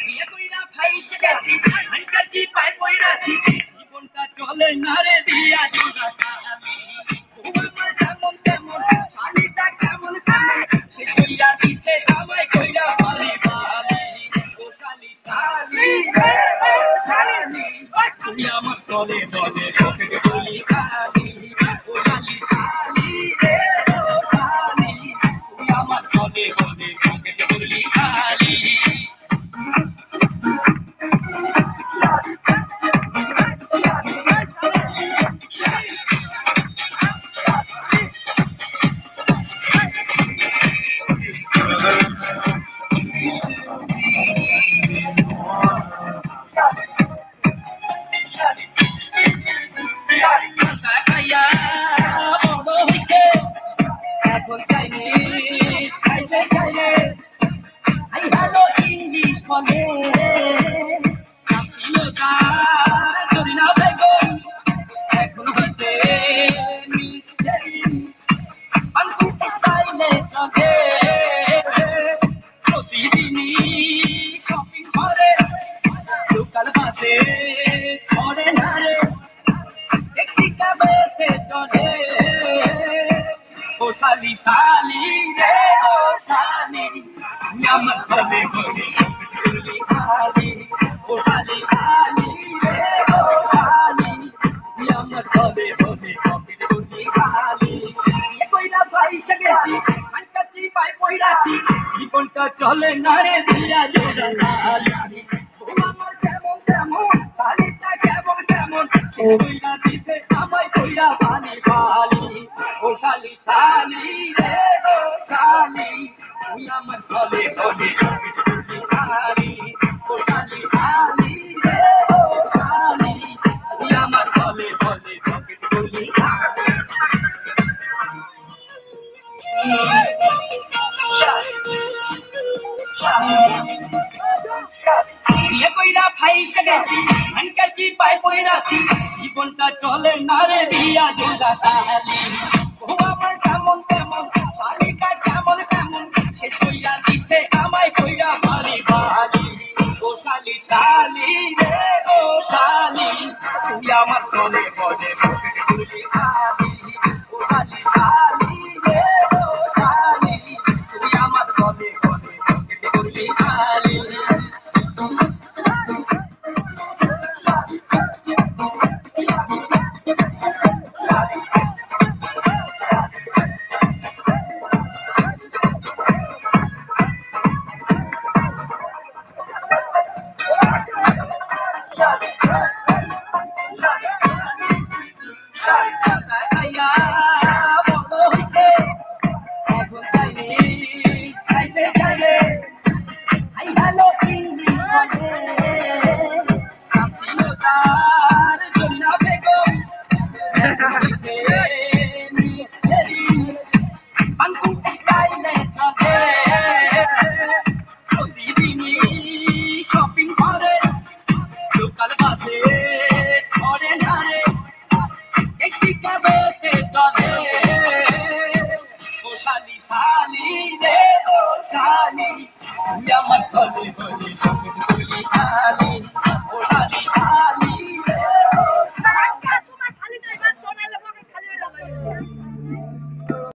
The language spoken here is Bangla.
বিয়ে কইরা ফাইসে গেছি হানকাচি পায় পয়রাছি জীবনটা চলে না রে দিয়া জোড়া তালি ও আমার যেমন তেমন শালিটা কেমন কেমন সে কইরা দিতে আমায় কইরা পালি পালি ও শালি শালি রে ও শালি তুই আমার তলে তলে তোকে বলি খালি ও শালি শালি রে ও শালি তুই আমার তলে তলে তোকে বলি খালি খাইয়া বড় হইছে এখন চাইনিজ খাইতে চাইলে আই হ্যালো ইংলিশ বলে ছিল তার জরিনা বেগম এখন হইছে মিস্টারি পানপুর স্টাইলে চলে প্রতিদিনই শপিং করে লোকাল বাসে করে না রে ট্যাক্সি ক্যাবেতে চলে ও শালি শালি রে ও শালি তুই আমার চলে বলে তুই খালি ও শালি শালি রে ও শালি তুই আমার চলে বলে তুই খালি বিয়ে কইরা ফাইসে গেছি হানকাচি পায় পয়রাছি জীবনটা চলে না রে দিয়া জোড়া তালি ও আমার যেমন তেমন শালিটা কেমন কেমন সে কইরা দিতে আমায় কইরা পানি পালি ও শালি শালি রে ও শালি তুই আমার চলে বলে তুই খালি ও শালি শালি রে ও শালি তুই আমার চলে বলে তুই খালি বিয়ে কইরা ফাইসে গেছি হানকাচি পায় পয়রাছি জীবনটা চলে না রে দিয়া জোড়া তালি ও আমার কেমন কেমন শালিটা কেমন কেমন সে কইরা দিতে আমায় কইরা পালি পালি ও শালি শালি রে ও শালি তুই আমার চলে বলে তুই খালি ও শালি শালি রে ও শালি তুই আমার চলে বলে তুই খালি খাইয়া বড় হইছে এখন চাইনিজ খাইতে চাইলে আই হ্যালো ইংলিশ বলে ছিল তার জরিনা বেগম এখন হইছে মিস্টারি পানপুর স্টাইলে চলে প্রতিদিনই শপিং করে লোকাল বাসে করে না রে ট্যাক্সি ক্যাবেতে চলে ও শালি শালি রে ও শালি তুই আমার চলে বলে তুই খালি ও শালি শালি রে ও শালি তোমার খালি ড্রাইভার সোনার লোকের খালি হয়ে যাবে